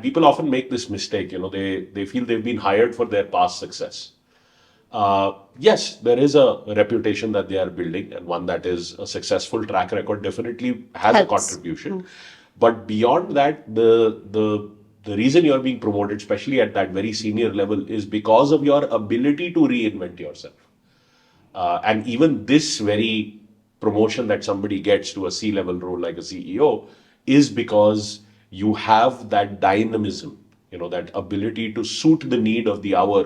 people often make this mistake, they feel they've been hired for their past success. Yes, there is a reputation that they are building, and one that is a successful track record definitely has a contribution. But beyond that, the reason you're being promoted, especially at that very senior level, is because of your ability to reinvent yourself. And even this very promotion that somebody gets to a C-level role like a CEO is because you have that dynamism, that ability to suit the need of the hour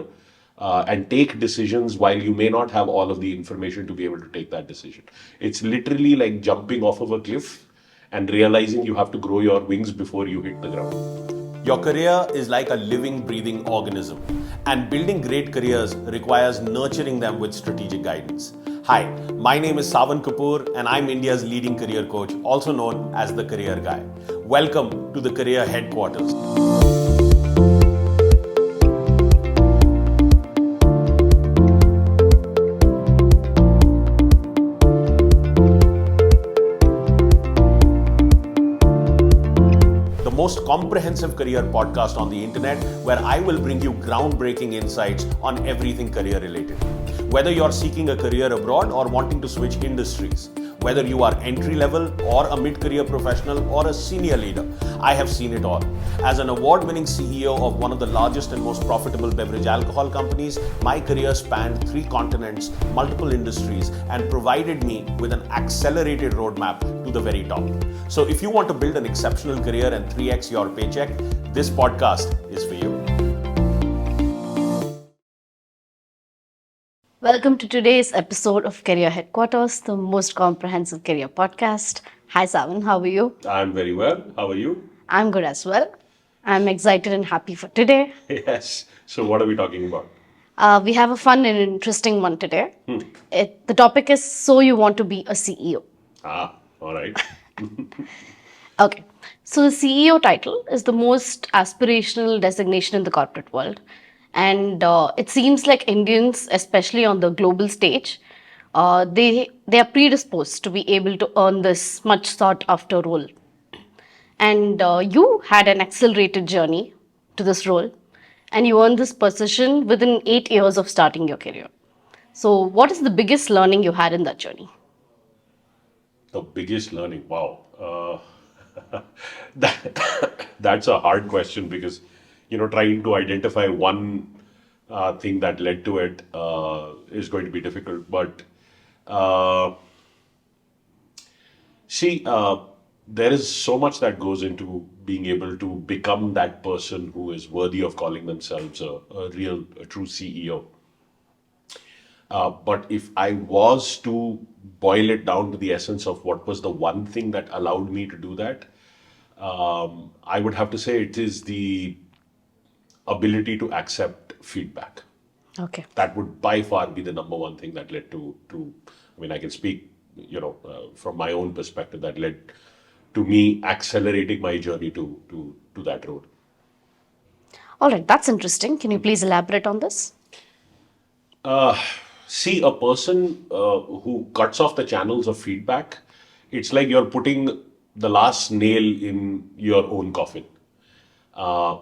and take decisions while you may not have all of the information to be able to take that decision. It's literally like jumping off of a cliff and realizing you have to grow your wings before you hit the ground. Your career is like a living, breathing organism, and building great careers requires nurturing them with strategic guidance. Hi, my name is Sawan Kapoor, and I'm India's leading career coach, also known as the Career Guy. Welcome to the Career Headquarters. Most comprehensive career podcast on the internet, where I will bring you groundbreaking insights on everything career related. Whether you're seeking a career abroad or wanting to switch industries, whether you are entry level or a mid-career professional or a senior leader, I have seen it all. As an award-winning CEO of one of the largest and most profitable beverage alcohol companies, my career spanned 3 continents, multiple industries, and provided me with an accelerated roadmap to the very top. So if you want to build an exceptional career and 3x your paycheck, this podcast is for you. Welcome to today's episode of Career Headquarters, the most comprehensive career podcast. Hi Savan, how are you? I'm very well. How are you? I'm good as well. I'm excited and happy for today. Yes. So what are we talking about? We have a fun and interesting one today. The topic is, so you want to be a CEO. All right. Okay. So the CEO title is the most aspirational designation in the corporate world. And it seems like Indians, especially on the global stage, they are predisposed to be able to earn this much sought after role. And you had an accelerated journey to this role, and you earned this position within 8 years of starting your career. So what is the biggest learning you had in that journey? The biggest learning, wow. That's a hard question because, trying to identify one thing that led to it is going to be difficult. But there is so much that goes into being able to become that person who is worthy of calling themselves a true CEO. But if I was to boil it down to the essence of what was the one thing that allowed me to do that, I would have to say it is the ability to accept feedback. Okay. That would by far be the number one thing that led to I can speak, from my own perspective, that led to me accelerating my journey to that road. All right, that's interesting. Can you please elaborate on this? See, a person who cuts off the channels of feedback, it's like you're putting the last nail in your own coffin.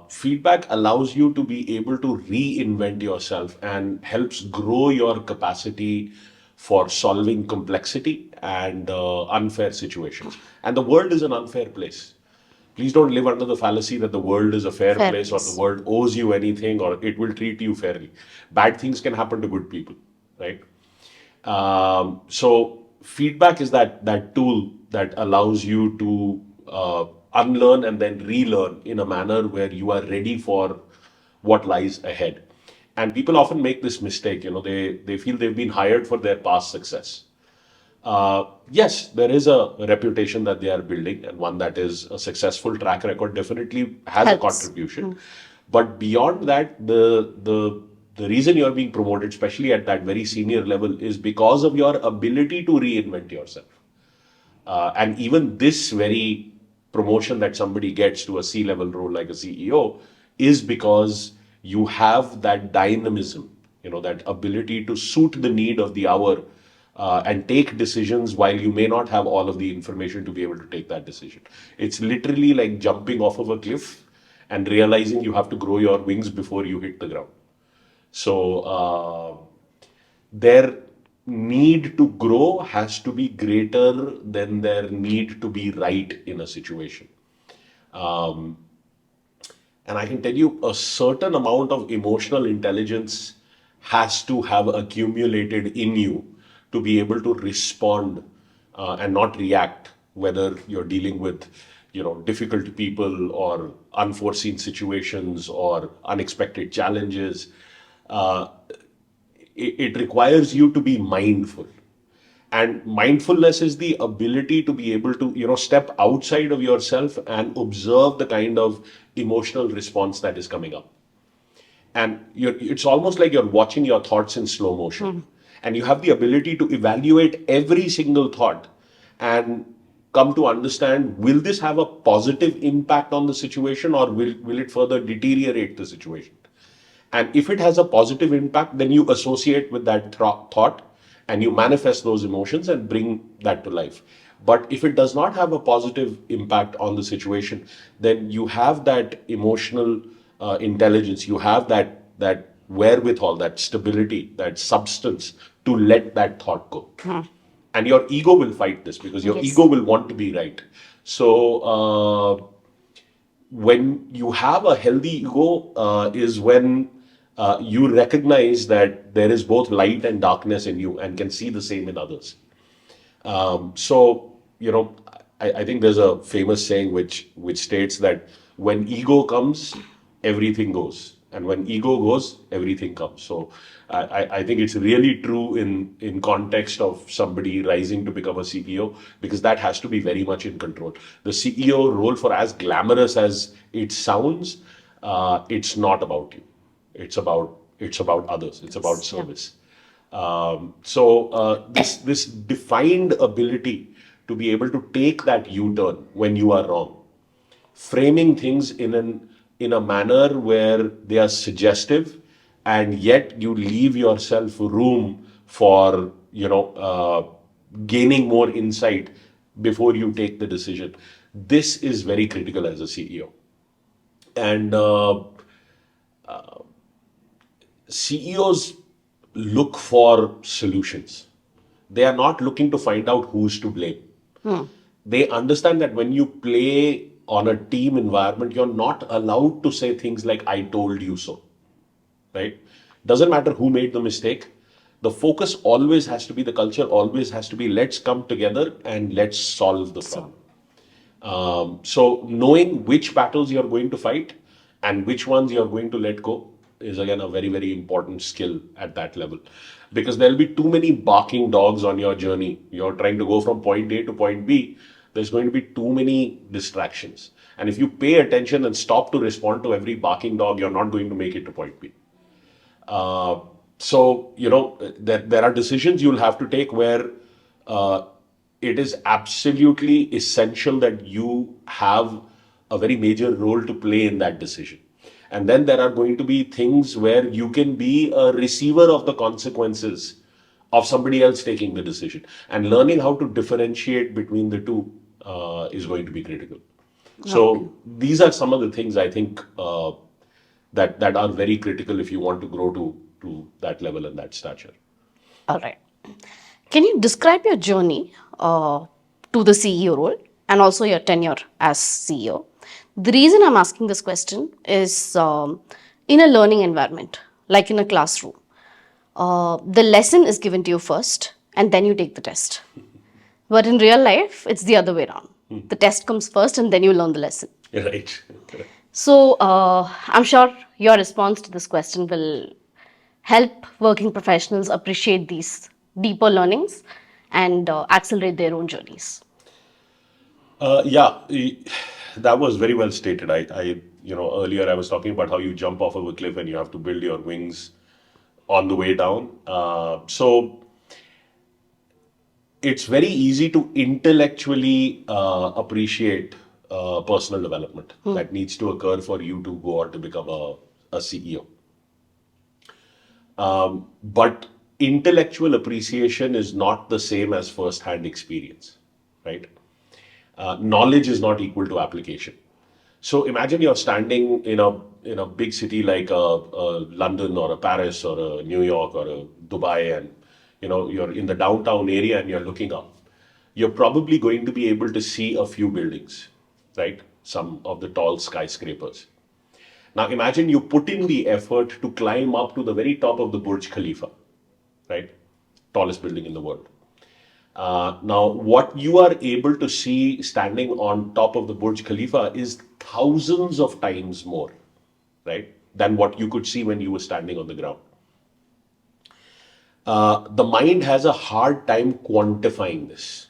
Feedback allows you to be able to reinvent yourself and helps grow your capacity for solving complexity and unfair situations. And the world is an unfair place. Please don't live under the fallacy that the world is a fair place or the world owes you anything or it will treat you fairly. Bad things can happen to good people, right? So feedback is that tool that allows you to unlearn and then relearn in a manner where you are ready for what lies ahead. And people often make this mistake, they feel they've been hired for their past success. Yes, there is a reputation that they are building, and one that is a successful track record definitely has a contribution. But beyond that, the reason you're being promoted, especially at that very senior level, is because of your ability to reinvent yourself. And even this very promotion that somebody gets to a C-level role like a CEO is because you have that dynamism, that ability to suit the need of the hour and take decisions while you may not have all of the information to be able to take that decision. It's literally like jumping off of a cliff and realizing you have to grow your wings before you hit the ground. So their need to grow has to be greater than their need to be right in a situation. And I can tell you a certain amount of emotional intelligence has to have accumulated in you to be able to respond and not react, whether you're dealing with difficult people or unforeseen situations or unexpected challenges. Uh, it requires you to be mindful, and mindfulness is the ability to be able to step outside of yourself and observe the kind of emotional response that is coming up. And it's almost like you're watching your thoughts in slow motion, and you have the ability to evaluate every single thought and come to understand, will this have a positive impact on the situation, or will it further deteriorate the situation? And if it has a positive impact, then you associate with that thought and you manifest those emotions and bring that to life. But if it does not have a positive impact on the situation, then you have that emotional intelligence, you have that wherewithal, that stability, that substance to let that thought go. And your ego will fight this because your Yes. ego will want to be right. So when you have a healthy ego is when you recognize that there is both light and darkness in you and can see the same in others. So I think there's a famous saying which states that when ego comes, everything goes, and when ego goes, everything comes. So I think it's really true in context of somebody rising to become a CEO, because that has to be very much in control. The CEO role, for as glamorous as it sounds, it's not about you. It's about others. It's about Yeah. service. So this defined ability to be able to take that U-turn when you are wrong, framing things in a manner where they are suggestive, and yet you leave yourself room for gaining more insight before you take the decision. This is very critical as a CEO, and CEOs look for solutions. They are not looking to find out who's to blame. They understand that when you play on a team environment, you're not allowed to say things like, I told you so. Right? Doesn't matter who made the mistake. The focus always has to be, the culture always has to be, let's come together and let's solve the problem. So knowing which battles you're going to fight and which ones you're going to let go is again a very, very important skill at that level. Because there'll be too many barking dogs on your journey. You're trying to go from point A to point B. There's going to be too many distractions. And if you pay attention and stop to respond to every barking dog, you're not going to make it to point B. There are decisions you'll have to take where it is absolutely essential that you have a very major role to play in that decision. And then there are going to be things where you can be a receiver of the consequences of somebody else taking the decision. And learning how to differentiate between the two is going to be critical. So these are some of the things I think that are very critical if you want to grow to that level and that stature. All right. Can you describe your journey to the CEO role and also your tenure as CEO? The reason I'm asking this question is in a learning environment, like in a classroom, the lesson is given to you first and then you take the test. But in real life, it's the other way around. The test comes first and then you learn the lesson. Right. So I'm sure your response to this question will help working professionals appreciate these deeper learnings and accelerate their own journeys. Yeah, that was very well stated. Earlier I was talking about how you jump off of a cliff and you have to build your wings on the way down. So it's very easy to intellectually appreciate personal development that needs to occur for you to go on to become a CEO. But intellectual appreciation is not the same as first-hand experience, right? Knowledge is not equal to application. So imagine you're standing in a big city like London or a Paris or a New York or a Dubai, and you're in the downtown area and you're looking up. You're probably going to be able to see a few buildings, right? Some of the tall skyscrapers. Now imagine you put in the effort to climb up to the very top of the Burj Khalifa, right? Tallest building in the world. Now, what you are able to see standing on top of the Burj Khalifa is thousands of times more, right, than what you could see when you were standing on the ground. The mind has a hard time quantifying this,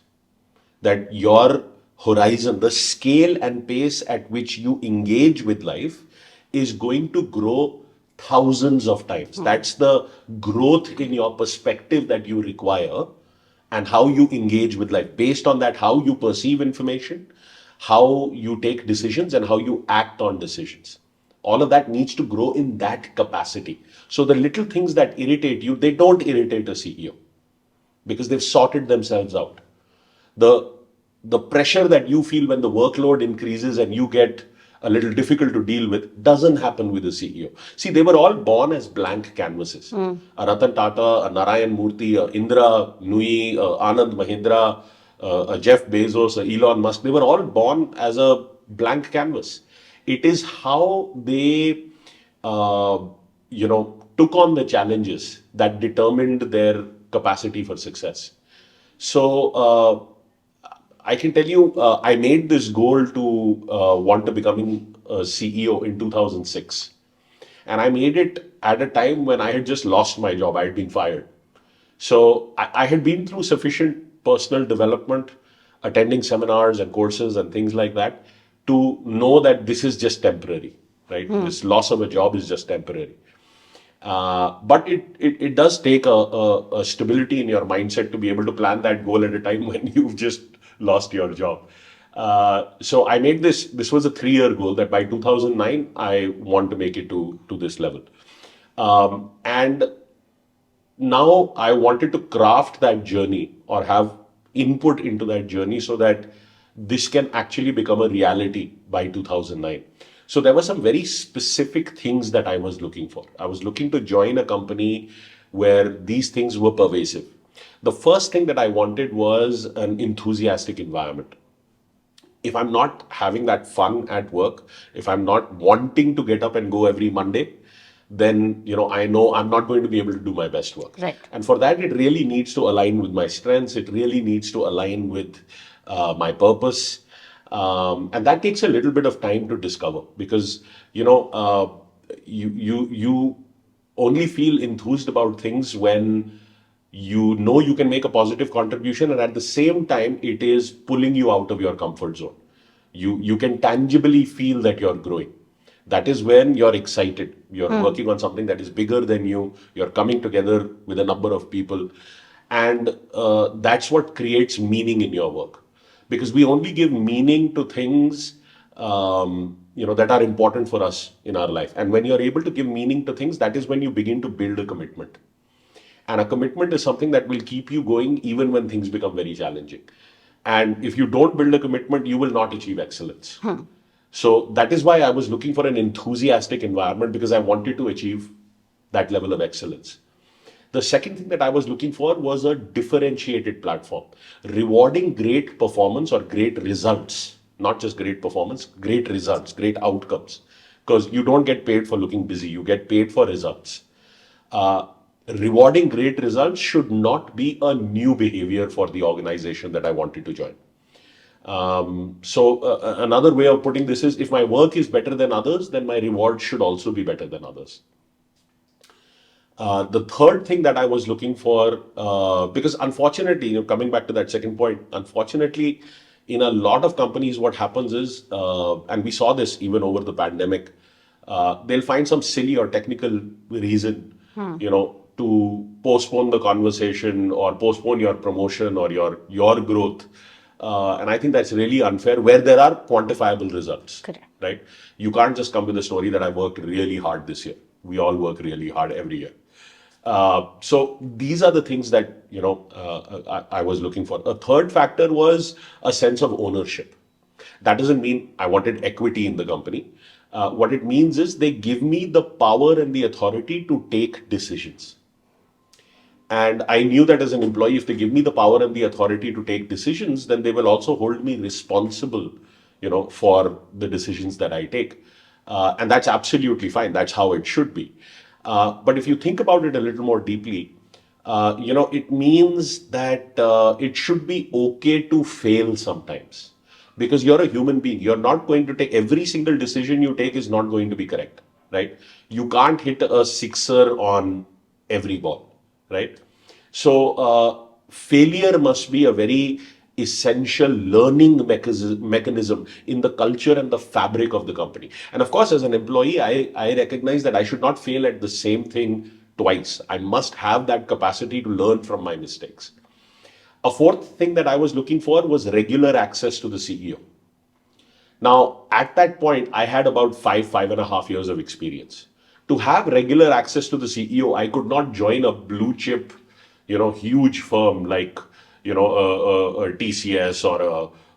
that your horizon, the scale and pace at which you engage with life, is going to grow thousands of times. That's the growth in your perspective that you require, and how you engage with life. Based on that, how you perceive information, how you take decisions, and how you act on decisions. All of that needs to grow in that capacity. So the little things that irritate you, they don't irritate a CEO because they've sorted themselves out. The pressure that you feel when the workload increases and you get a little difficult to deal with doesn't happen with the CEO. See, they were all born as blank canvases. A Ratan Tata, a Narayan Murthy, a Indra Nui, a Anand Mahindra, a Jeff Bezos, a Elon Musk, they were all born as a blank canvas. It is how they, took on the challenges that determined their capacity for success. So, I can tell you, I made this goal to want to becoming a CEO in 2006. And I made it at a time when I had just lost my job. I had been fired. So I had been through sufficient personal development, attending seminars and courses and things like that, to know that this is just temporary, right? This loss of a job is just temporary. But it does take a stability in your mindset to be able to plan that goal at a time when you've just lost your job. So I made this was a 3-year goal that by 2009, I want to make it to this level. And now I wanted to craft that journey or have input into that journey so that this can actually become a reality by 2009. So there were some very specific things that I was looking for. I was looking to join a company where these things were pervasive. The first thing that I wanted was an enthusiastic environment. If I'm not having that fun at work, if I'm not wanting to get up and go every Monday, then I know I'm not going to be able to do my best work. Right. And for that, it really needs to align with my strengths. It really needs to align with my purpose, and that takes a little bit of time to discover because you only feel enthused about things when you know you can make a positive contribution, and at the same time it is pulling you out of your comfort zone. You can tangibly feel that you're growing. That is when you're excited. You're working on something that is bigger than you. You're coming together with a number of people, and that's what creates meaning in your work, because we only give meaning to things that are important for us in our life. And when you're able to give meaning to things, that is when you begin to build a commitment. And a commitment is something that will keep you going even when things become very challenging. And if you don't build a commitment, you will not achieve excellence. So that is why I was looking for an enthusiastic environment, because I wanted to achieve that level of excellence. The second thing that I was looking for was a differentiated platform, rewarding great performance or great results, not just great performance, great results, great outcomes. Because you don't get paid for looking busy, you get paid for results. Rewarding great results should not be a new behavior for the organization that I wanted to join. So another way of putting this is, if my work is better than others, then my reward should also be better than others. The third thing that I was looking for, because unfortunately, coming back to that second point, unfortunately, in a lot of companies, what happens is, and we saw this even over the pandemic, they'll find some silly or technical reason, to postpone the conversation or postpone your promotion or your growth. And I think that's really unfair where there are quantifiable results. Correct. Right? You can't just come with a story that I worked really hard this year. We all work really hard every year. So these are the things that I was looking for. A third factor was a sense of ownership. That doesn't mean I wanted equity in the company. What it means is they give me the power and the authority to take decisions. And I knew that as an employee, if they give me the power and the authority to take decisions, then they will also hold me responsible, for the decisions that I take. And that's absolutely fine. That's how it should be. But if you think about it a little more deeply, it means that it should be okay to fail sometimes, because you're a human being. You're not going to take every single decision you take is not going to be correct, right? You can't hit a sixer on every ball, right? So failure must be a very essential learning mechanism in the culture and the fabric of the company. And of course, as an employee, I recognize that I should not fail at the same thing twice. I must have that capacity to learn from my mistakes. A fourth thing that I was looking for was regular access to the CEO. Now, at that point, I had about 5.5 years of experience. To have regular access to the CEO, I could not join a blue chip, huge firm like, a TCS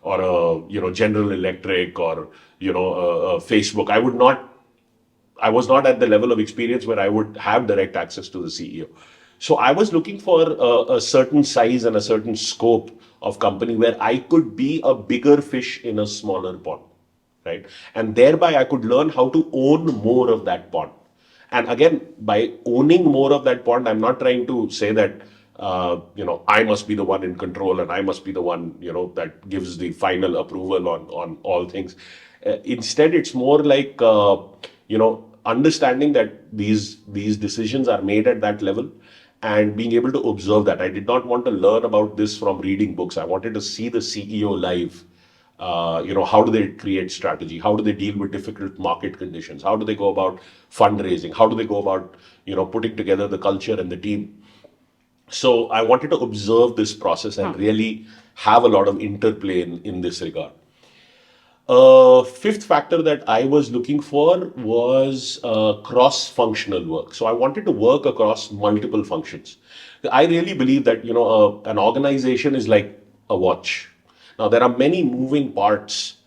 or a General Electric or, a Facebook. I was not at the level of experience where I would have direct access to the CEO. So I was looking for a certain size and a certain scope of company where I could be a bigger fish in a smaller pond, right? And thereby I could learn how to own more of that pond. And again, by owning more of that pond, I'm not trying to say that, I must be the one in control and I must be the one, that gives the final approval on all things. Instead, it's more like, understanding that these decisions are made at that level and being able to observe that. I did not want to learn about this from reading books. I wanted to see the CEO live. How do they create strategy? How do they deal with difficult market conditions? How do they go about fundraising? How do they go about, putting together the culture and the team? So I wanted to observe this process and really have a lot of interplay in this regard. Fifth factor that I was looking for was cross-functional work. So I wanted to work across multiple functions. I really believe that an organization is like a watch. Now there are many moving parts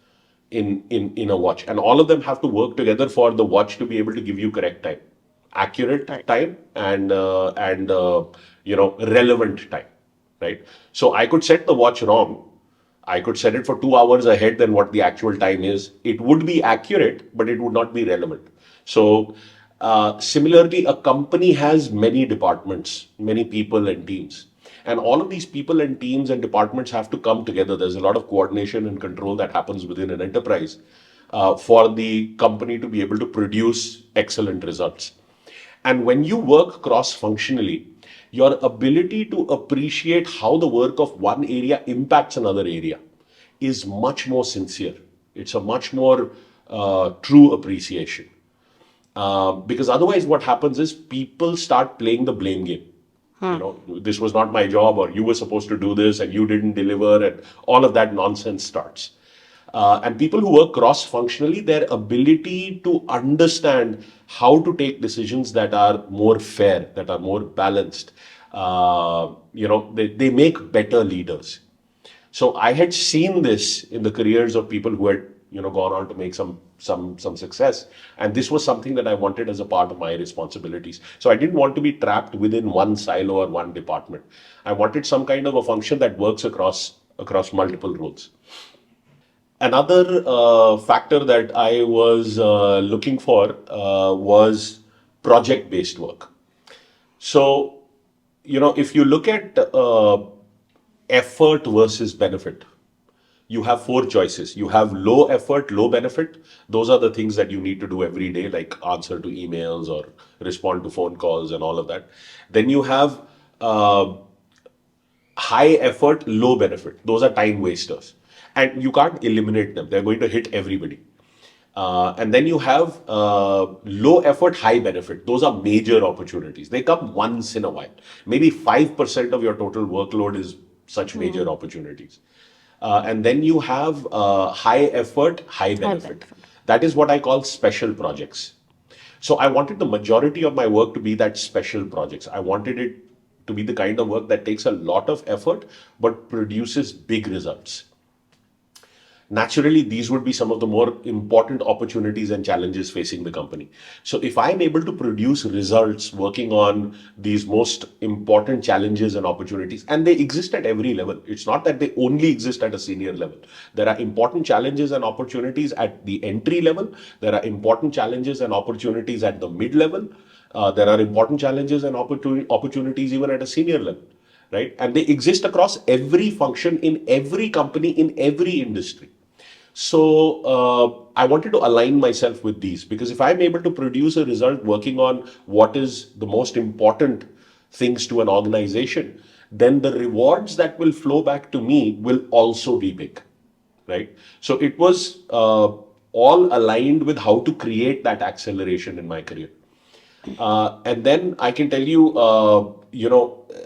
in a watch, and all of them have to work together for the watch to be able to give you correct time, accurate time, and relevant time, right? So I could set the watch wrong. I could set it for 2 hours ahead than what the actual time is. It would be accurate, but it would not be relevant. So, similarly, a company has many departments, many people and teams. And all of these people and teams and departments have to come together. There's a lot of coordination and control that happens within an enterprise for the company to be able to produce excellent results. And when you work cross functionally, your ability to appreciate how the work of one area impacts another area is much more sincere. It's a much more true appreciation. Because otherwise, what happens is people start playing the blame game. This was not my job, or you were supposed to do this and you didn't deliver, and all of that nonsense starts. And people who work cross functionally, their ability to understand how to take decisions that are more fair, that are more balanced, they make better leaders. So I had seen this in the careers of people who had gone on to make some success, and this was something that I wanted as a part of my responsibilities. So I didn't want to be trapped within one silo or one department. I wanted some kind of a function that works across multiple roles. Another factor that I was looking for was project based work. So, if you look at effort versus benefit, you have four choices. You have low effort, low benefit. Those are the things that you need to do every day, like answer to emails or respond to phone calls and all of that. Then you have high effort, low benefit. Those are time wasters. And you can't eliminate them. They're going to hit everybody. And then you have low effort, high benefit. Those are major opportunities. They come once in a while. Maybe 5% of your total workload is such major opportunities. And then you have high effort, high benefit. That is what I call special projects. So I wanted the majority of my work to be that special projects. I wanted it to be the kind of work that takes a lot of effort but produces big results. naturally these would be some of the more important opportunities and challenges facing the company. So if I'm able to produce results working on these most important challenges and opportunities, and they exist at every level, it's not that they only exist at a senior level. There are important challenges and opportunities at the entry level. There are important challenges and opportunities at the mid level. There are important challenges and opportunities even at a senior level, right? And they exist across every function in every company in every industry. So I wanted to align myself with these, because if I'm able to produce a result working on what is the most important things to an organization, then the rewards that will flow back to me will also be big, right? So it was all aligned with how to create that acceleration in my career. And then I can tell you,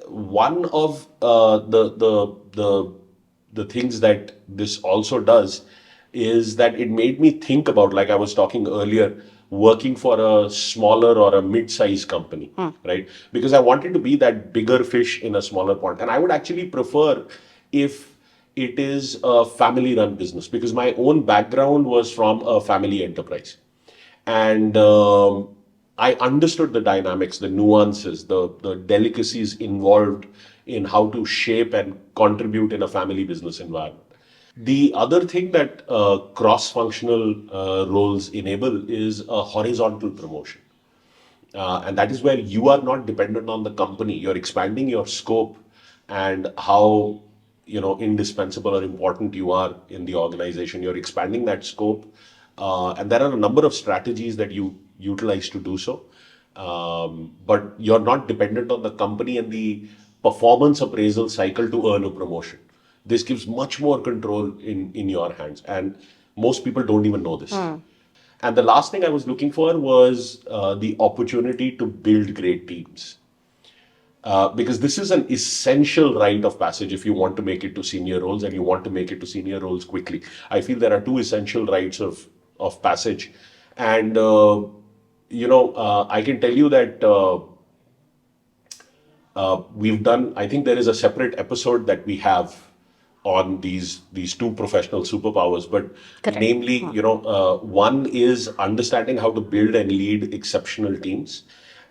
one of the things that this also does is that it made me think about, like I was talking earlier, working for a smaller or a mid-sized company, right? Because I wanted to be that bigger fish in a smaller pond, and I would actually prefer if it is a family-run business, because my own background was from a family enterprise. And I understood the dynamics, the nuances, the delicacies involved in how to shape and contribute in a family business environment. The other thing that cross-functional roles enable is a horizontal promotion. And that is where you are not dependent on the company. You're expanding your scope and how indispensable or important you are in the organization. You're expanding that scope, and there are a number of strategies that you utilize to do so. But you're not dependent on the company and the performance appraisal cycle to earn a promotion. This gives much more control in your hands, and most people don't even know this. And the last thing I was looking for was the opportunity to build great teams. Because this is an essential rite of passage if you want to make it to senior roles, and you want to make it to senior roles quickly. I feel there are two essential rites of passage. And, I can tell you that we've done, I think there is a separate episode that we have on these two professional superpowers, but Correct. namely, one is understanding how to build and lead exceptional teams,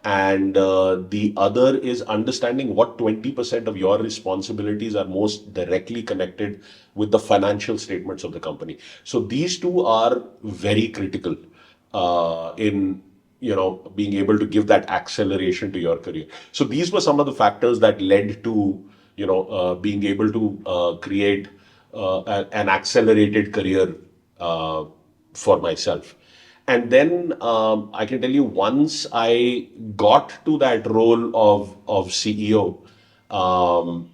and the other is understanding what 20% of your responsibilities are most directly connected with the financial statements of the company. So these two are very critical in being able to give that acceleration to your career. So these were some of the factors that led to being able to create an accelerated career for myself. And then I can tell you, once I got to that role of CEO, um,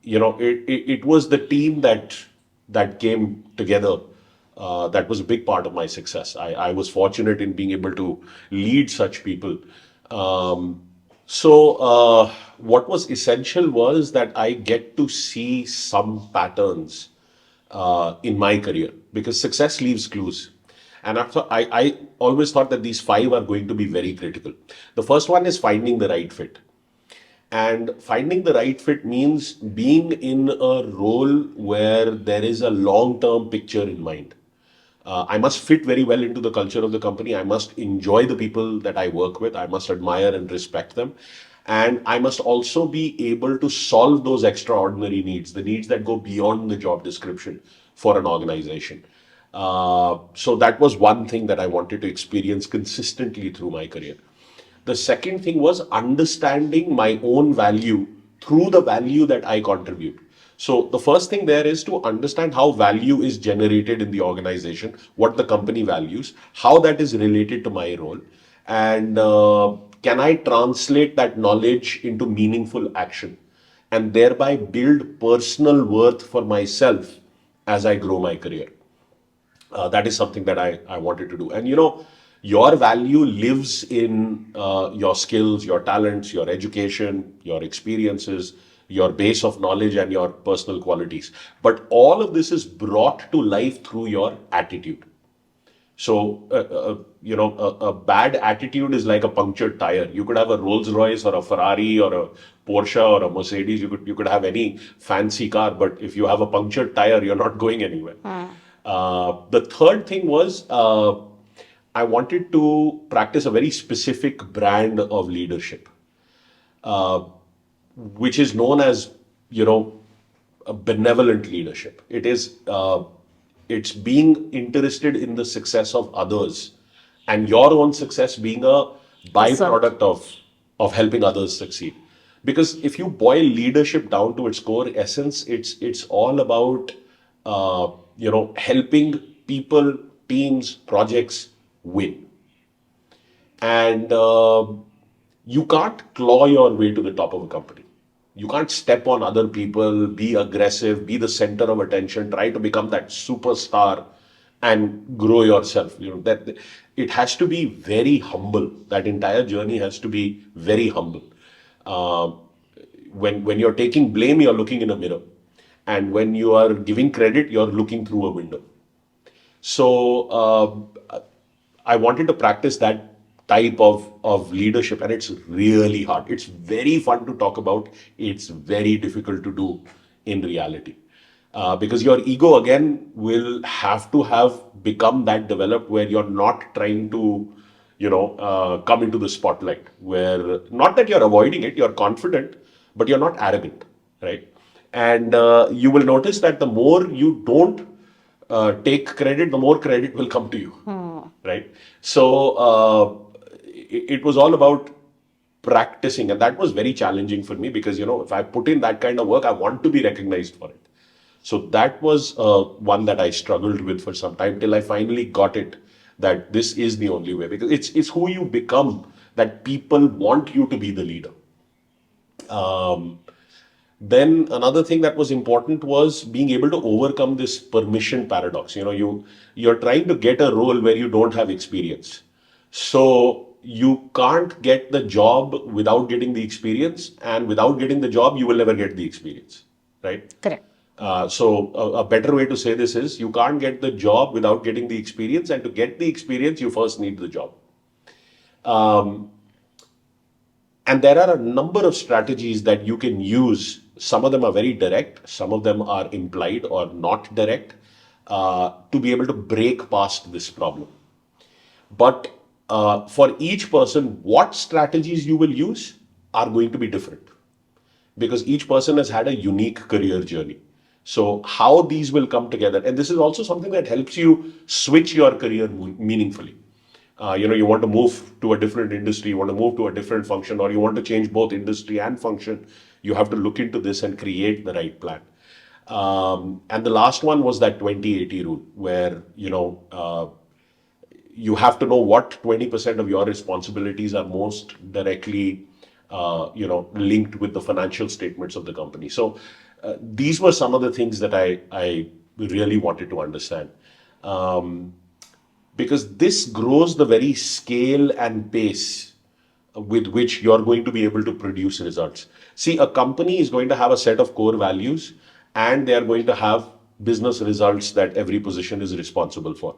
it was the team that came together. That was a big part of my success. I was fortunate in being able to lead such people. So what was essential was that I get to see some patterns in my career, because success leaves clues. And I always thought that these five are going to be very critical. The first one is finding the right fit. And finding the right fit means being in a role where there is a long-term picture in mind. I must fit very well into the culture of the company. I must enjoy the people that I work with. I must admire and respect them. And I must also be able to solve those extraordinary needs, the needs that go beyond the job description for an organization. So that was one thing that I wanted to experience consistently through my career. The second thing was understanding my own value through the value that I contribute. So the first thing there is to understand how value is generated in the organization, what the company values, how that is related to my role, and can I translate that knowledge into meaningful action, and thereby build personal worth for myself as I grow my career. That is something that I wanted to do. And your value lives in your skills, your talents, your education, your experiences, your base of knowledge, and your personal qualities. But all of this is brought to life through your attitude. So, a bad attitude is like a punctured tire. You could have a Rolls Royce or a Ferrari or a Porsche or a Mercedes. You could have any fancy car, but if you have a punctured tire, you're not going anywhere. The third thing was I wanted to practice a very specific brand of leadership, uh, which is known as, you know, a benevolent leadership. It's being interested in the success of others, and your own success being a Result. byproduct of helping others succeed. Because if you boil leadership down to its core essence, it's all about helping people, teams, projects win. And you can't claw your way to the top of a company. You can't step on other people, be aggressive, be the center of attention, try to become that superstar and grow yourself. That it has to be very humble. That entire journey has to be very humble. Uh, when you're taking blame, you're looking in a mirror, and when you are giving credit, you're looking through a window. So I wanted to practice that type of leadership, and it's really hard. It's very fun to talk about. It's very difficult to do in reality. Because your ego again will have to have become that developed where you're not trying to, come into the spotlight. Where not that you're avoiding it, you're confident, but you're not arrogant, right? And you will notice that the more you don't take credit, the more credit will come to you, right? So it was all about practicing, and that was very challenging for me because if I put in that kind of work, I want to be recognized for it. So that was one that I struggled with for some time till I finally got it that this is the only way, because it's who you become that people want you to be the leader. Um, then another thing that was important was being able to overcome this permission paradox. You're trying to get a role where you don't have experience. So you can't get the job without getting the experience, and without getting the job, you will never get the experience, right? Correct. So a better way to say this is you can't get the job without getting the experience, and to get the experience, you first need the job. Um, and there are a number of strategies that you can use. Some of them are very direct, some of them are implied or not direct, to be able to break past this problem. But for each person, what strategies you will use are going to be different because each person has had a unique career journey. So, how these will come together, and this is also something that helps you switch your career meaningfully. You want to move to a different industry, you want to move to a different function, or you want to change both industry and function. You have to look into this and create the right plan. And the last one was that 20/80 rule, where you have to know what 20% of your responsibilities are most directly linked with the financial statements of the company. So these were some of the things that I really wanted to understand, because this grows the very scale and pace with which you're going to be able to produce results. See, a company is going to have a set of core values, and they are going to have business results that every position is responsible for.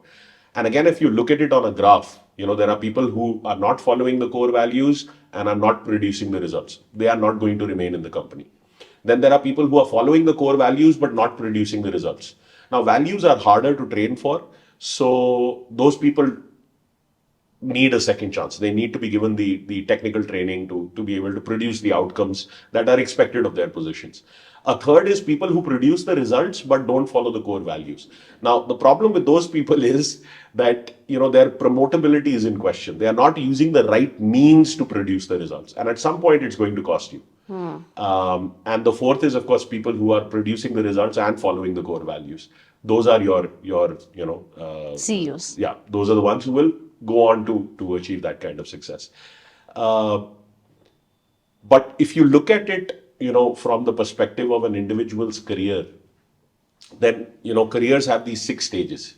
And again, if you look at it on a graph, there are people who are not following the core values and are not producing the results. They are not going to remain in the company. Then there are people who are following the core values but not producing the results. Now, values are harder to train for, so those people need a second chance. They need to be given the technical training to be able to produce the outcomes that are expected of their positions. A third is people who produce the results but don't follow the core values. Now, the problem with those people is that their promotability is in question. They are not using the right means to produce the results, and at some point, it's going to cost you. And the fourth is, of course, people who are producing the results and following the core values. Those are your CEOs. yeah, those are the ones who will go on to achieve that kind of success. Uh, but if you look at it, from the perspective of an individual's career, then careers have these 6 stages.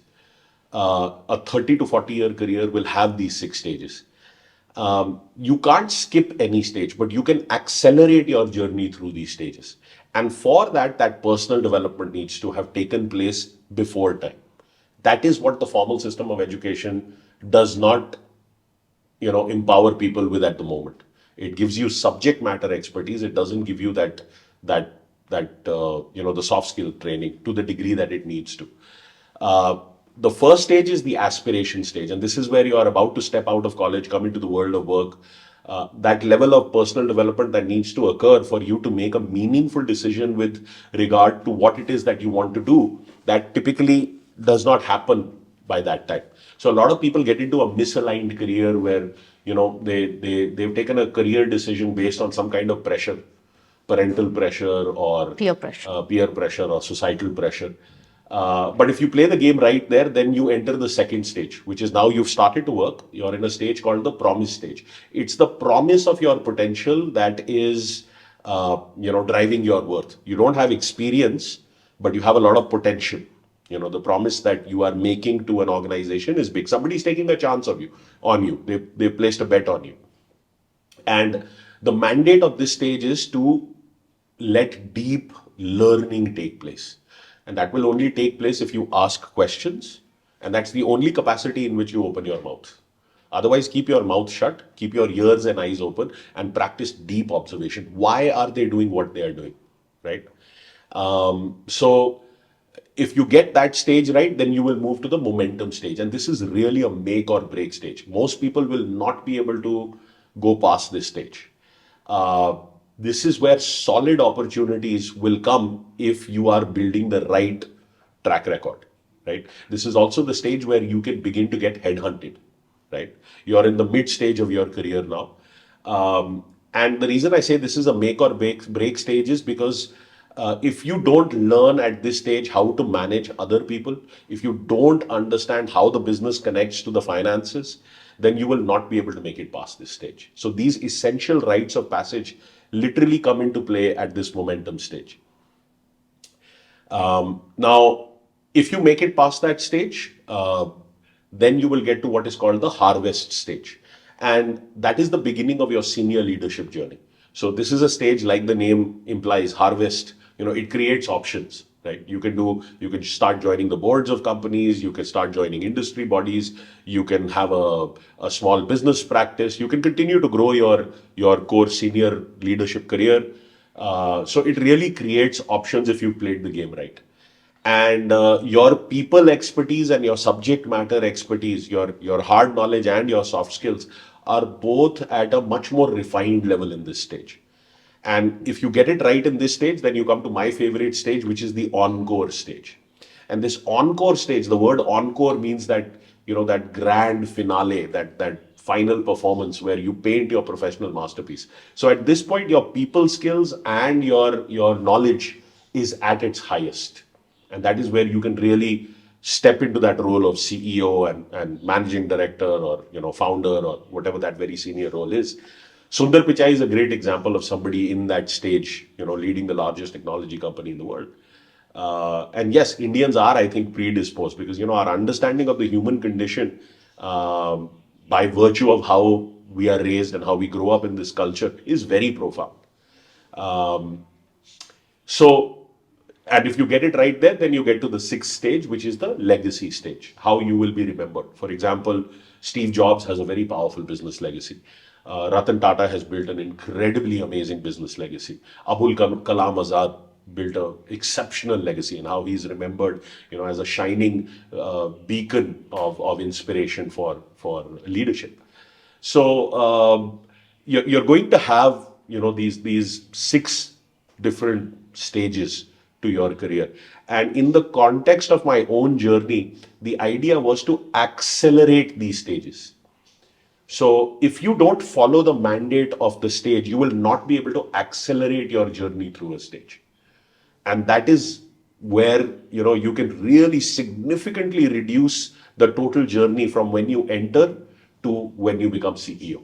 A 30 to 40-year career will have these 6 stages. You can't skip any stage, but you can accelerate your journey through these stages. And for that, that personal development needs to have taken place before time. That is what the formal system of education does not, empower people with at the moment. It gives you subject matter expertise. It doesn't give you that the soft skill training to the degree that it needs to. Uh, the first stage is the aspiration stage, and this is where you are about to step out of college, come into the world of work. That level of personal development that needs to occur for you to make a meaningful decision with regard to what it is that you want to do, that typically does not happen by that time. So a lot of people get into a misaligned career where they've taken a career decision based on some kind of pressure, parental pressure or Peer pressure. peer pressure or societal pressure. But if you play the game right there, then you enter the second stage, which is now you've started to work. You're in a stage called the promise stage. It's the promise of your potential that is, driving your worth. You don't have experience, but you have a lot of potential. The promise that you are making to an organization is big. Somebody's taking a chance on you. They've placed a bet on you. And the mandate of this stage is to let deep learning take place. And that will only take place if you ask questions. And that's the only capacity in which you open your mouth. Otherwise, keep your mouth shut, keep your ears and eyes open, and practice deep observation. Why are they doing what they are doing? Right? So, if you get that stage right, then you will move to the momentum stage. And this is really a make or break stage. Most people will not be able to go past this stage. Uh, this is where solid opportunities will come if you are building the right track record, right? This is also the stage where you can begin to get headhunted, right? You're in the mid stage of your career now. And the reason I say this is a make or break stage is because if you don't learn at this stage how to manage other people, if you don't understand how the business connects to the finances, then you will not be able to make it past this stage. So these essential rites of passage literally come into play at this momentum stage. Now, if you make it past that stage, then you will get to what is called the harvest stage. And that is the beginning of your senior leadership journey. So this is a stage, like the name implies, harvest. It creates options, right? You can start joining the boards of companies, you can start joining industry bodies, you can have a small business practice, you can continue to grow your core senior leadership career. So it really creates options if you played the game right. And your people expertise and your subject matter expertise, your hard knowledge and your soft skills are both at a much more refined level in this stage. And if you get it right in this stage, then you come to my favorite stage, which is the encore stage. And this encore stage, the word encore means that, that grand finale, that final performance where you paint your professional masterpiece. So at this point, your people skills and your knowledge is at its highest. And that is where you can really step into that role of CEO and managing director or founder or whatever that very senior role is. Sundar Pichai is a great example of somebody in that stage, leading the largest technology company in the world. And yes, Indians are, I think, predisposed because our understanding of the human condition, by virtue of how we are raised and how we grow up in this culture, is very profound. So, and if you get it right there, then you get to the sixth stage, which is the legacy stage, how you will be remembered. For example, Steve Jobs has a very powerful business legacy. Ratan Tata has built an incredibly amazing business legacy. Kalam Azad built an exceptional legacy, and how he's remembered, as a shining beacon of inspiration for leadership. So you're going to have these six different stages to your career, and in the context of my own journey, the idea was to accelerate these stages. So if you don't follow the mandate of the stage, you will not be able to accelerate your journey through a stage. And that is where you can really significantly reduce the total journey from when you enter to when you become CEO.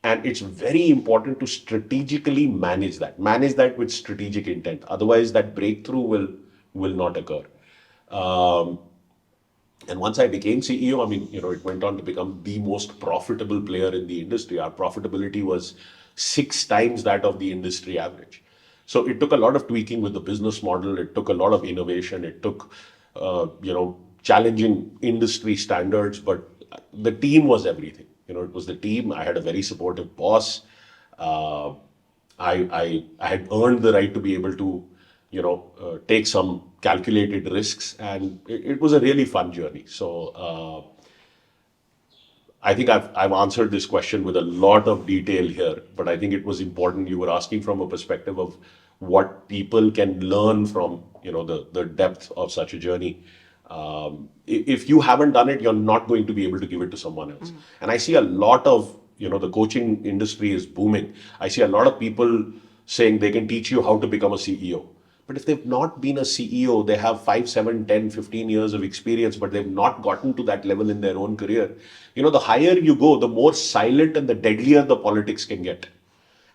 And it's very important to strategically manage that with strategic intent. Otherwise that breakthrough will not occur. And once I became CEO, I mean, it went on to become the most profitable player in the industry. Our profitability was 6 times that of the industry average. So it took a lot of tweaking with the business model. It took a lot of innovation. It took, challenging industry standards. But the team was everything. It was the team. I had a very supportive boss. Uh, I had earned the right to be able to, take some calculated risks, and it was a really fun journey. So I think I've answered this question with a lot of detail here, but I think it was important. You were asking from a perspective of what people can learn from, the depth of such a journey. If you haven't done it, you're not going to be able to give it to someone else. And I see a lot of, the coaching industry is booming. I see a lot of people saying they can teach you how to become a CEO. But if they've not been a CEO, they have 5, 7, 10, 15 years of experience, but they've not gotten to that level in their own career. The higher you go, the more silent and the deadlier the politics can get.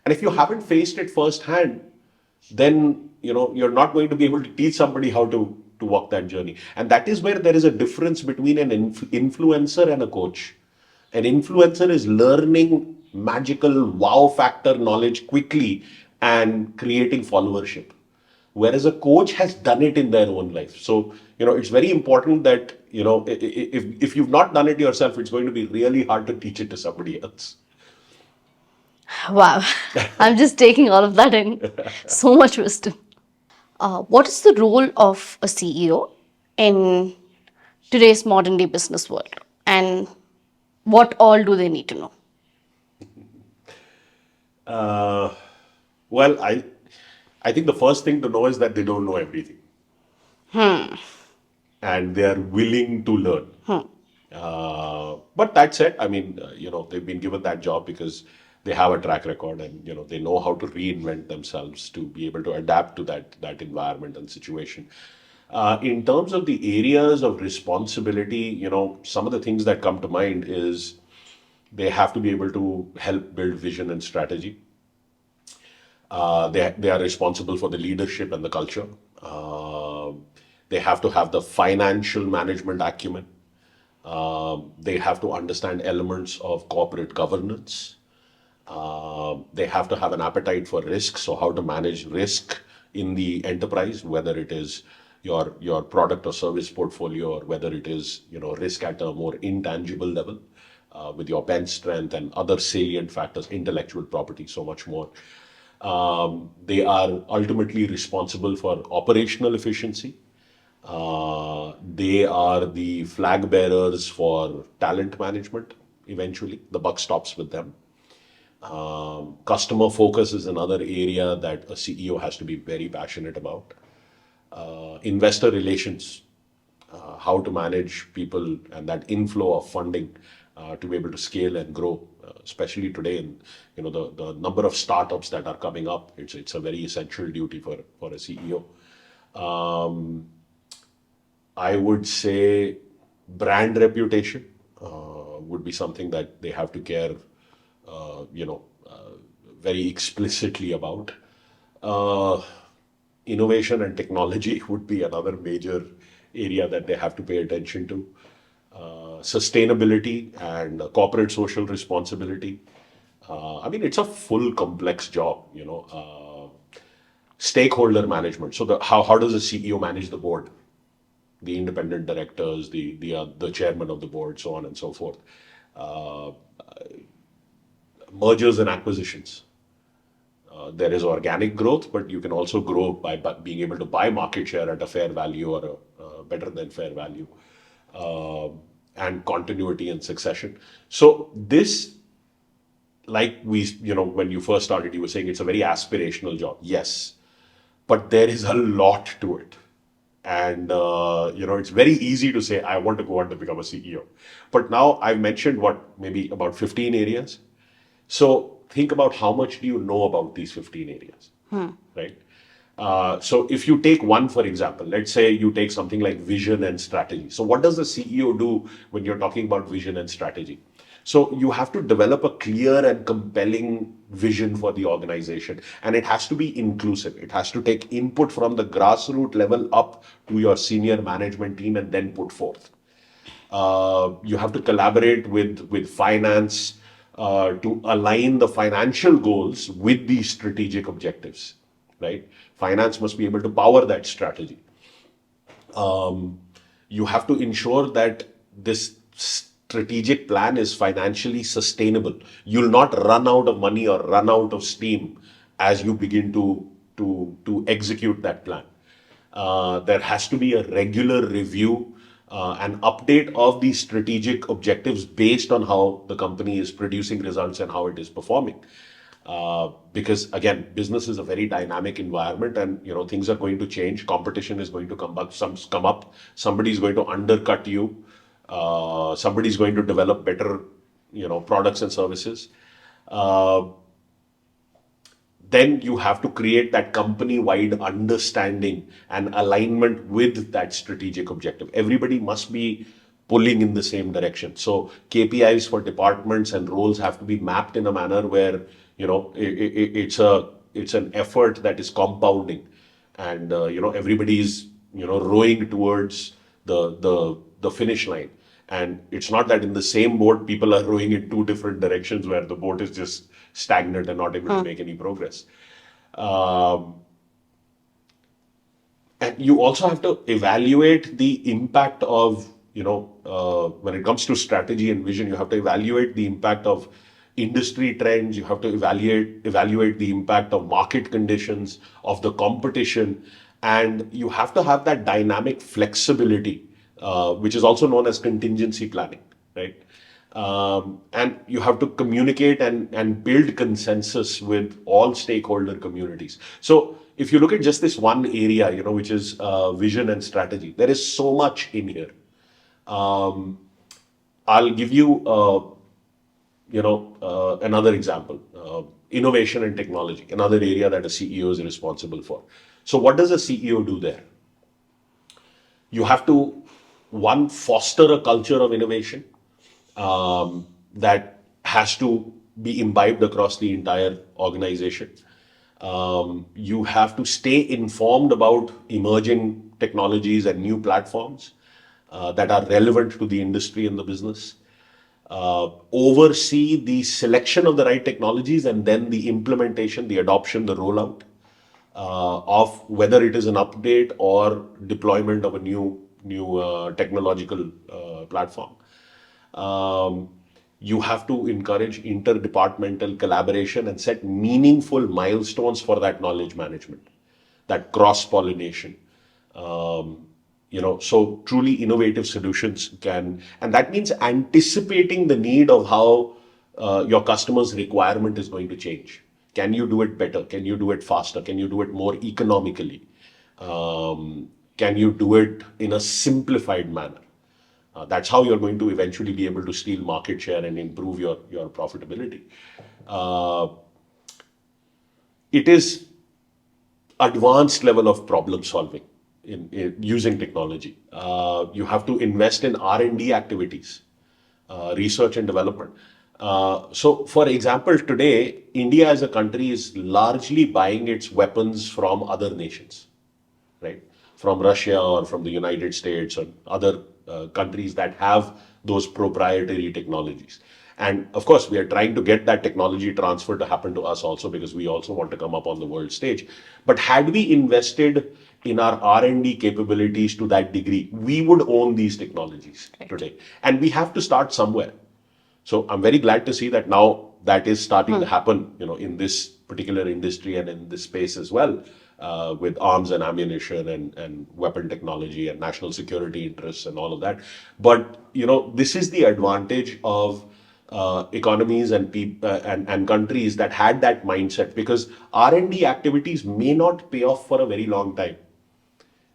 And if you haven't faced it firsthand, then you're not going to be able to teach somebody how to walk that journey. And that is where there is a difference between an influencer and a coach. An influencer is learning magical wow factor knowledge quickly and creating followership, whereas a coach has done it in their own life. So it's very important that if you've not done it yourself, it's going to be really hard to teach it to somebody else. Wow, I'm just taking all of that in. So much wisdom. What is the role of a CEO in today's modern day business world? And what all do they need to know? Well, I think the first thing to know is that they don't know everything, and they are willing to learn. But that said, I mean, they've been given that job because they have a track record, and they know how to reinvent themselves to be able to adapt to that environment and situation. In terms of the areas of responsibility, some of the things that come to mind is they have to be able to help build vision and strategy. They are responsible for the leadership and the culture. They have to have the financial management acumen. They have to understand elements of corporate governance. They have to have an appetite for risk, so how to manage risk in the enterprise, whether it is your product or service portfolio, or whether it is risk at a more intangible level, with your bench strength and other salient factors, intellectual property, so much more. They are ultimately responsible for operational efficiency. They are the flag bearers for talent management. Eventually, the buck stops with them. Customer focus is another area that a CEO has to be very passionate about. Investor relations, how to manage people and that inflow of funding to be able to scale and grow, especially today in the number of startups that are coming up. It's a very essential duty for a CEO. I would say brand reputation would be something that they have to care, very explicitly about. Innovation and technology would be another major area that they have to pay attention to. Sustainability and corporate social responsibility. I mean, it's a full complex job, stakeholder management. So how does a CEO manage the board? The independent directors, the chairman of the board, so on and so forth. Mergers and acquisitions. There is organic growth, but you can also grow by being able to buy market share at a fair value or a better than fair value, and continuity and succession. So this, like when you first started, you were saying it's a very aspirational job. Yes, but there is a lot to it. And, it's very easy to say, I want to go on to become a CEO. But now I've mentioned maybe about 15 areas. So think about how much do you know about these 15 areas, right? So if you take one, for example, let's say you take something like vision and strategy. So what does the CEO do when you're talking about vision and strategy? So you have to develop a clear and compelling vision for the organization, and it has to be inclusive. It has to take input from the grassroots level up to your senior management team and then put forth. You have to collaborate with finance to align the financial goals with the strategic objectives, right? Finance must be able to power that strategy. You have to ensure that this strategic plan is financially sustainable. You'll not run out of money or run out of steam as you begin to execute that plan. There has to be a regular review, an update of these strategic objectives based on how the company is producing results and how it is performing. Because again, business is a very dynamic environment, and things are going to change. Competition is going to come up. Somebody is going to undercut you. Somebody is going to develop better, products and services. Uh, then you have to create that company-wide understanding and alignment with that strategic objective. Everybody must be pulling in the same direction. So KPIs for departments and roles have to be mapped in a manner where it's an effort that is compounding, and everybody is rowing towards the finish line. And it's not that in the same boat people are rowing in two different directions where the boat is just stagnant and not able to make any progress. Um, and you also have to evaluate the impact of, when it comes to strategy and vision, you have to evaluate the impact of industry trends. You have to evaluate the impact of market conditions, of the competition, and you have to have that dynamic flexibility, which is also known as contingency planning, right? And you have to communicate and build consensus with all stakeholder communities. So if you look at just this one area, which is vision and strategy, there is so much in here. Um, I'll give you, another example. Innovation and technology, another area that a CEO is responsible for. So what does a CEO do there? You have to, one, foster a culture of innovation that has to be imbibed across the entire organization. You have to stay informed about emerging technologies and new platforms that are relevant to the industry and the business. Oversee the selection of the right technologies and then the implementation, the adoption, the rollout of whether it is an update or deployment of a new technological platform. Um, you have to encourage interdepartmental collaboration and set meaningful milestones for that knowledge management, that cross pollination. So truly innovative solutions and that means anticipating the need of how your customer's requirement is going to change. Can you do it better? Can you do it faster? Can you do it more economically? Can you do it in a simplified manner? That's how you're going to eventually be able to steal market share and improve your profitability. Uh, it is advanced level of problem solving in using technology. You have to invest in R&D activities, research and development. So, for example, today, India as a country is largely buying its weapons from other nations, right? From Russia or from the United States or other countries that have those proprietary technologies. And of course, we are trying to get that technology transfer to happen to us also because we also want to come up on the world stage. But had we invested in our R&D capabilities to that degree, we would own these technologies today. And we have to start somewhere. So I'm very glad to see that now that is starting to happen, in this particular industry and in this space as well, with arms and ammunition and weapon technology and national security interests and all of that. But this is the advantage of economies and countries that had that mindset, because R&D activities may not pay off for a very long time.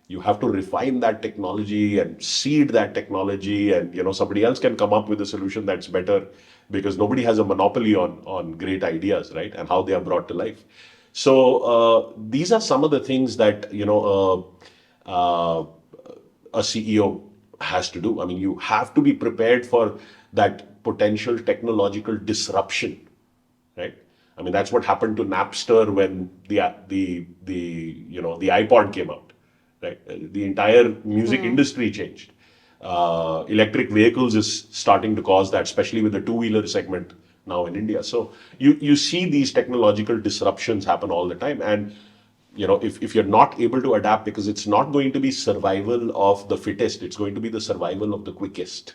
You have to refine that technology and seed that technology, and somebody else can come up with a solution that's better, because nobody has a monopoly on great ideas, right, and how they are brought to life. So these are some of the things that a CEO has to do. I mean, you have to be prepared for that potential technological disruption, right? I mean, that's what happened to Napster when the iPod came out, right? The entire music industry changed. Electric vehicles is starting to cause that, especially with the two-wheeler segment now in India. So you see these technological disruptions happen all the time, and if you're not able to adapt, because it's not going to be survival of the fittest, it's going to be the survival of the quickest.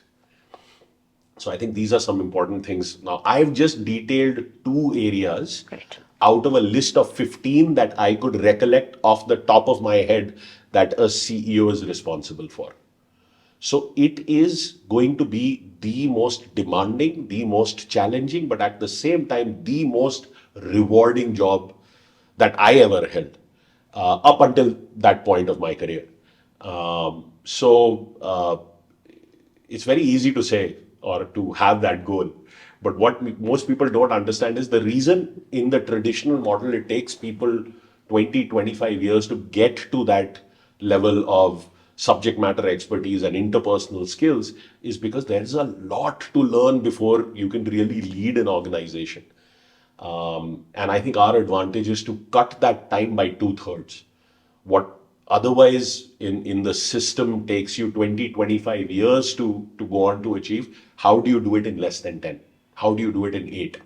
So I think these are some important things. Now, I've just detailed 2 areas Great. out of a list of 15 that I could recollect off the top of my head that a CEO is responsible for. So it is going to be the most demanding, the most challenging, but at the same time, the most rewarding job that I ever held up until that point of my career. So it's very easy to say or to have that goal. But what most people don't understand is the reason in the traditional model it takes people 20, 25 years to get to that level of subject matter expertise and interpersonal skills is because there is a lot to learn before you can really lead an organization. And I think our advantage is to cut that time by two-thirds. What otherwise in the system takes you 20, 25 years to go on to achieve, how do you do it in less than 10? How do you do it in 8?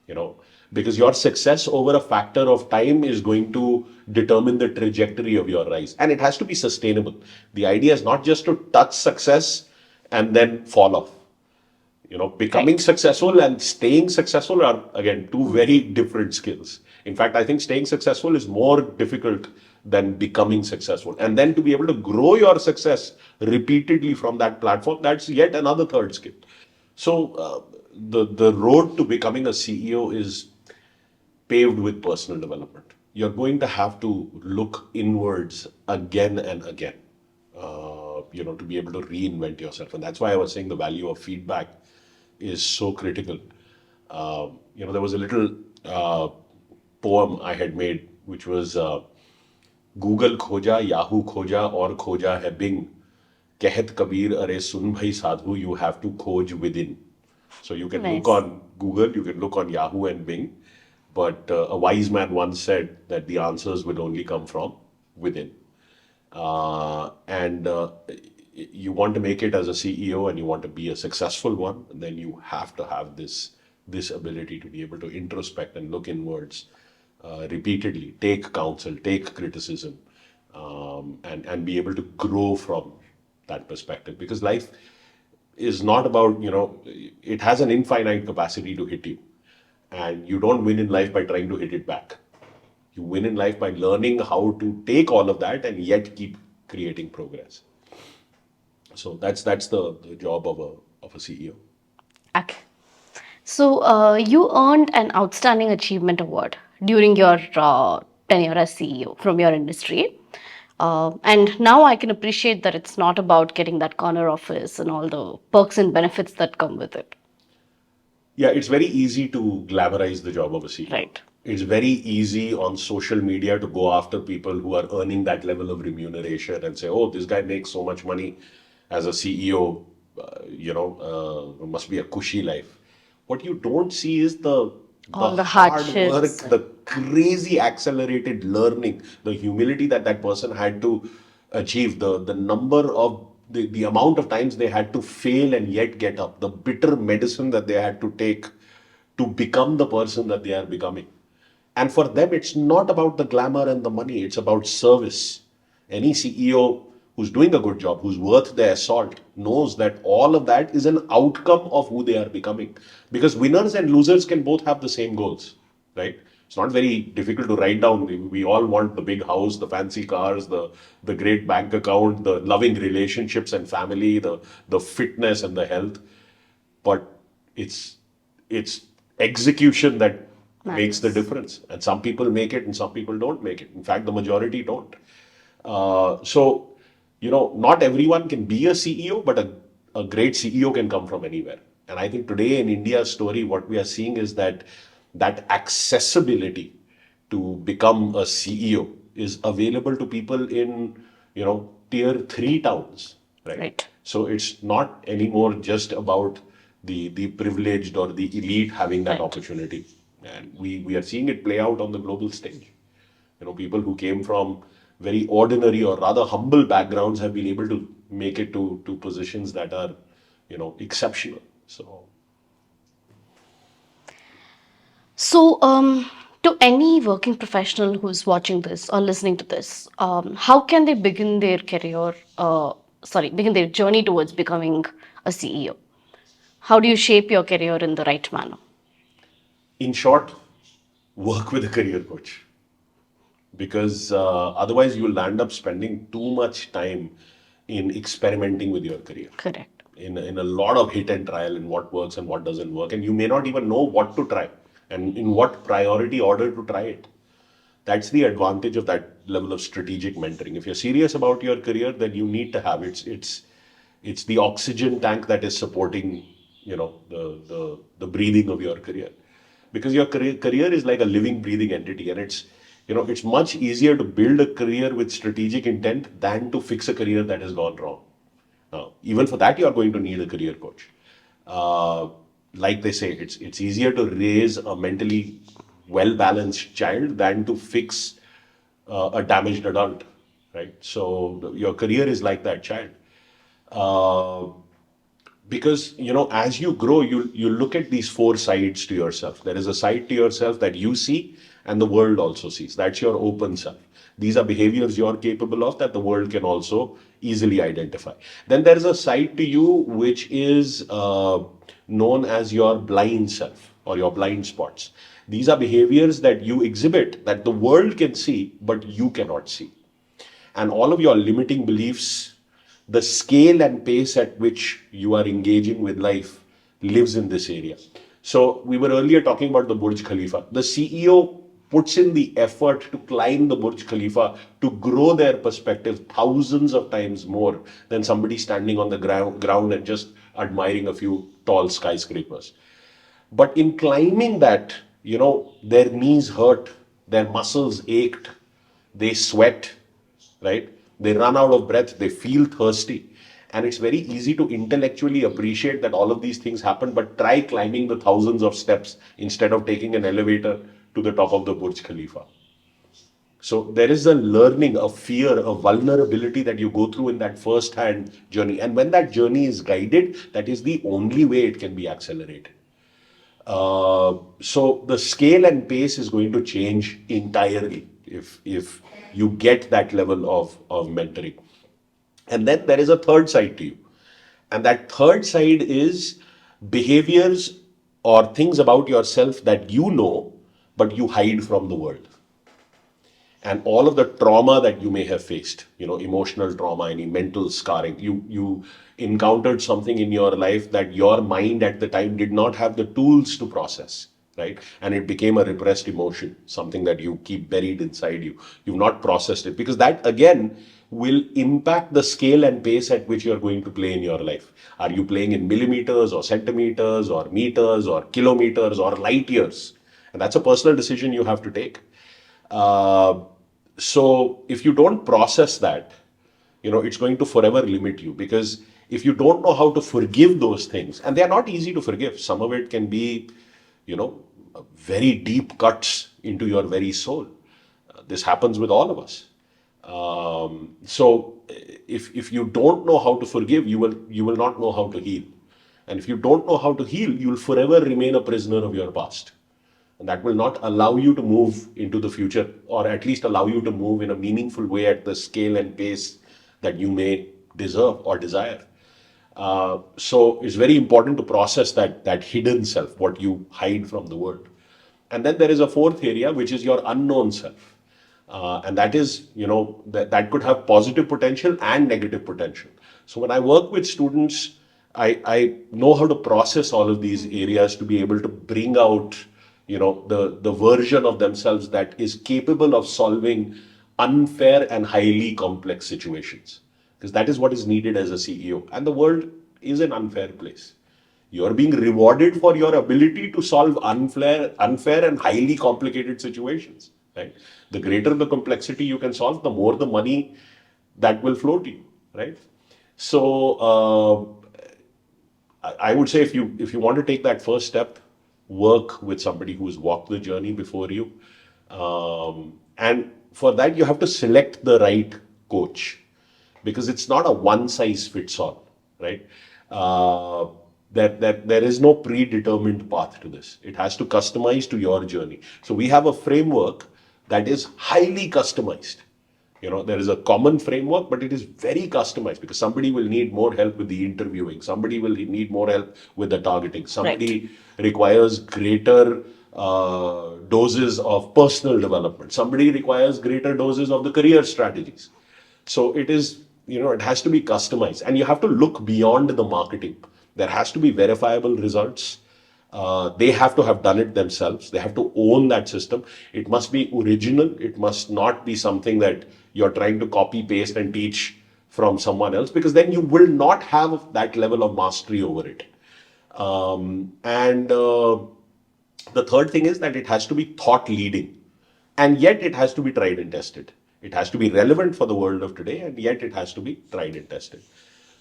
You know, because your success over a factor of time is going to determine the trajectory of your rise. And it has to be sustainable. The idea is not just to touch success and then fall off. You know, becoming Right. successful and staying successful are, again, two very different skills. In fact, I think staying successful is more difficult than becoming successful. And then to be able to grow your success repeatedly from that platform, that's yet another third skill. So the road to becoming a CEO is paved with personal development. You're going to have to look inwards again and again, to be able to reinvent yourself. And that's why I was saying the value of feedback is so critical. There was a little poem I had made, which was Google खोजा Yahoo खोजा और खोजा है Bing कहत कबीर अरे सुन भाई साधु you have to खोज within. So you can look Nice. on Google, you can look on Yahoo and Bing, but a wise man once said that the answers will only come from within. And you want to make it as a CEO and you want to be a successful one, then you have to have this ability to be able to introspect and look inwards repeatedly, take counsel, take criticism, and be able to grow from that perspective. Because life is not about, it has an infinite capacity to hit you. And you don't win in life by trying to hit it back. You win in life by learning how to take all of that and yet keep creating progress. So that's the job of a CEO. Okay. So you earned an Outstanding Achievement Award during your tenure as CEO from your industry. And now I can appreciate that it's not about getting that corner office and all the perks and benefits that come with it. Yeah, it's very easy to glamorize the job of a CEO. Right. It's very easy on social media to go after people who are earning that level of remuneration and say, oh, this guy makes so much money as a CEO, must be a cushy life. What you don't see is the All the hard work, hardships. the crazy accelerated learning, the humility that person had to achieve, the number of the amount of times they had to fail and yet get up, the bitter medicine that they had to take to become the person that they are becoming. And for them, it's not about the glamour and the money, it's about service. Any CEO who's doing a good job, who's worth their salt, knows that all of that is an outcome of who they are becoming. Because winners and losers can both have the same goals, right? It's not very difficult to write down. We all want the big house, the fancy cars, the great bank account, the loving relationships and family, the fitness and the health. But it's execution that makes the Matters. difference. And some people make it and some people don't make it. In fact, the majority don't. So, not everyone can be a CEO, but a great CEO can come from anywhere. And I think today in India's story, what we are seeing is that accessibility to become a CEO is available to people in, tier 3 towns, right? Right. So it's not anymore just about the privileged or the elite having that Right. opportunity. And we are seeing it play out on the global stage. People who came from very ordinary or rather humble backgrounds have been able to make it to positions that are, exceptional. So So, to any working professional who's watching this or listening to this, how can they begin their career? Begin their journey towards becoming a CEO. How do you shape your career in the right manner? in short, work with a career coach. because otherwise you will end up spending too much time in experimenting with your career. Correct. In a lot of hit and trial in what works and what doesn't work, and you may not even know what to try and in what priority order to try it. That's the advantage of that level of strategic mentoring. If you're serious about your career, then you need to have it's the oxygen tank that is supporting, the breathing of your career, because your career is like a living, breathing entity, and it's much easier to build a career with strategic intent than to fix a career that has gone wrong. Now, even for that, you are going to need a career coach. Uh, like they say, it's easier to raise a mentally well balanced child than to fix a damaged adult, right? So your career is like that child. Uh, because as you grow, you look at these four sides to yourself. There is a side to yourself that you see and the world also sees. That's your open self. These are behaviors you're capable of that the world can also easily identify. Then there is a side to you which is known as your blind self or your blind spots. These are behaviors that you exhibit that the world can see but you cannot see. And all of your limiting beliefs, the scale and pace at which you are engaging with life lives in this area. So we were earlier talking about the Burj Khalifa. The CEO puts in the effort to climb the Burj Khalifa to grow their perspective thousands of times more than somebody standing on the ground and just admiring a few tall skyscrapers. But in climbing that, their knees hurt, their muscles ached, they sweat, right? They run out of breath, they feel thirsty. And it's very easy to intellectually appreciate that all of these things happen, but try climbing the thousands of steps instead of taking an elevator to the top of the Burj Khalifa. So there is a learning, a fear, a vulnerability that you go through in that first hand journey. And when that journey is guided, that is the only way it can be accelerated. So the scale and pace is going to change entirely if you get that level of mentoring. And then there is a third side to you. And that third side is behaviors or things about yourself that you know, but you hide from the world. And all of the trauma that you may have faced, emotional trauma, any mental scarring, you encountered something in your life that your mind at the time did not have the tools to process, right? And it became a repressed emotion, something that you keep buried inside you. You've not processed it, because that again will impact the scale and pace at which you're going to play in your life. Are you playing in millimeters or centimeters or meters or kilometers or light years? And that's a personal decision you have to take. uh, so if you don't process that, it's going to forever limit you, because if you don't know how to forgive those things, and they are not easy to forgive, some of it can be, very deep cuts into your very soul. This happens with all of us. So if you don't know how to forgive, you will not know how to heal. And if you don't know how to heal, you will forever remain a prisoner of your past. And that will not allow you to move into the future, or at least allow you to move in a meaningful way at the scale and pace that you may deserve or desire. So it's very important to process that hidden self, what you hide from the world. And then there is a fourth area, which is your unknown self. And that is, that could have positive potential and negative potential. So when I work with students, I know how to process all of these areas to be able to bring out, the version of themselves that is capable of solving unfair and highly complex situations. Because that is what is needed as a CEO. And the world is an unfair place. You're being rewarded for your ability to solve unfair and highly complicated situations. Right? The greater the complexity you can solve, the more the money that will flow to you. Right? So I would say if you want to take that first step, work with somebody who's walked the journey before you, and for that you have to select the right coach, because it's not a one size fits all, right? Uh, there is no predetermined path to this. It has to customize to your journey. So we have a framework that is highly customized. There is a common framework, but it is very customized, because somebody will need more help with the interviewing, somebody will need more help with the targeting, Right. somebody requires greater doses of personal development. Somebody requires greater doses of the career strategies. So it is, it has to be customized, and you have to look beyond the marketing. There has to be verifiable results. They have to have done it themselves. They have to own that system. It must be original. It must not be something that you're trying to copy, paste, and teach from someone else, because then you will not have that level of mastery over it. And the third thing is that it has to be thought leading, and yet it has to be tried and tested. It has to be relevant for the world of today, and yet it has to be tried and tested.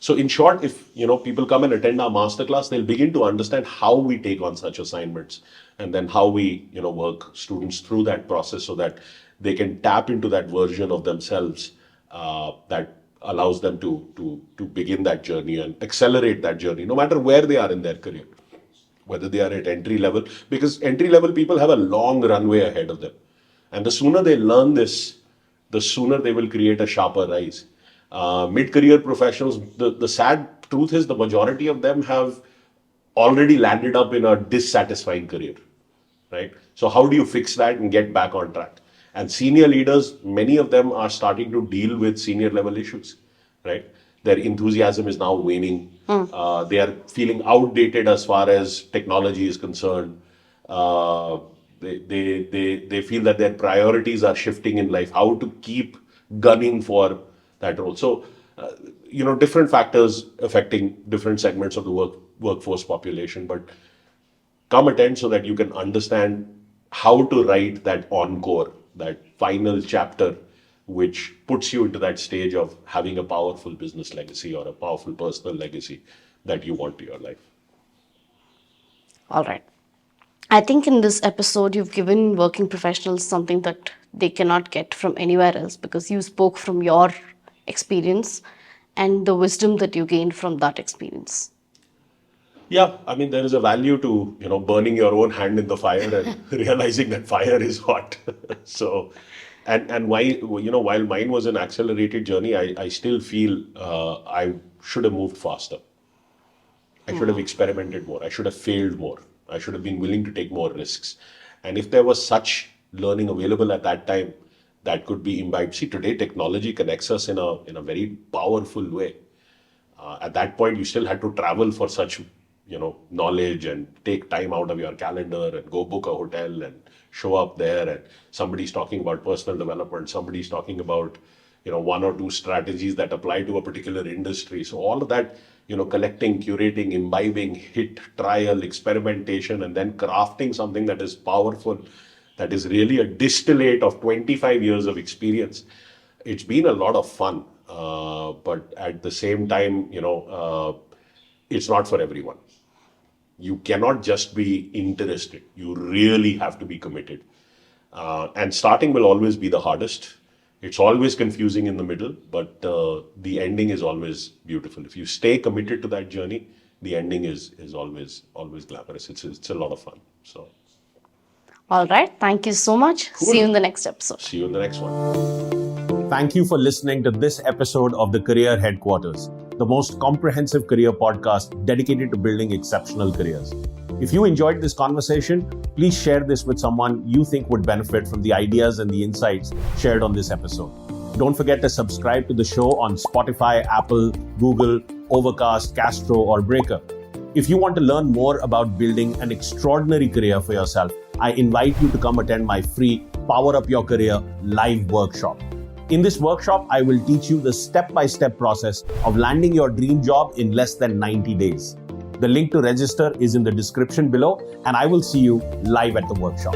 So in short, if people come and attend our masterclass, they'll begin to understand how we take on such assignments, and then how we work students through that process so that they can tap into that version of themselves that allows them to begin that journey and accelerate that journey, no matter where they are in their career, whether they are at entry level, because entry level people have a long runway ahead of them. And the sooner they learn this, the sooner they will create a sharper rise. Mid-career professionals, the sad truth is the majority of them have already landed up in a dissatisfying career, right? So how do you fix that and get back on track? And senior leaders, many of them are starting to deal with senior level issues, right? Their enthusiasm is now waning. They are feeling outdated as far as technology is concerned. They feel that their priorities are shifting in life. How to keep gunning for that role? So, different factors affecting different segments of the workforce population. But come attend so that you can understand how to write that encore, that final chapter, which puts you into that stage of having a powerful business legacy or a powerful personal legacy that you want to your life. All right. I think in this episode, you've given working professionals something that they cannot get from anywhere else, because you spoke from your experience and the wisdom that you gained from that experience. Yeah, I mean, there is a value to, burning your own hand in the fire and realizing that fire is hot. So, and why, while mine was an accelerated journey, I still feel I should have moved faster. I should have experimented more. I should have failed more. I should have been willing to take more risks. And if there was such learning available at that time, that could be imbibed. See, today technology connects us in a very powerful way. At that point, you still had to travel for such, knowledge, and take time out of your calendar and go book a hotel and show up there. And somebody's talking about personal development. Somebody's talking about, one or two strategies that apply to a particular industry. So all of that, collecting, curating, imbibing, hit, trial, experimentation, and then crafting something that is powerful, that is really a distillate of 25 years of experience. It's been a lot of fun, but at the same time, it's not for everyone. You cannot just be interested. You really have to be committed. And starting will always be the hardest. It's always confusing in the middle, but the ending is always beautiful. If you stay committed to that journey, the ending is always glamorous. It's a lot of fun. So, all right. Thank you so much. Cool. See you in the next episode. See you in the next one. Thank you for listening to this episode of The Career Headquarters, the most comprehensive career podcast dedicated to building exceptional careers. If you enjoyed this conversation, please share this with someone you think would benefit from the ideas and the insights shared on this episode. Don't forget to subscribe to the show on Spotify, Apple, Google, Overcast, Castro, or Breaker. If you want to learn more about building an extraordinary career for yourself, I invite you to come attend my free Power Up Your Career live workshop. In this workshop, I will teach you the step-by-step process of landing your dream job in less than 90 days. The link to register is in the description below, and I will see you live at the workshop.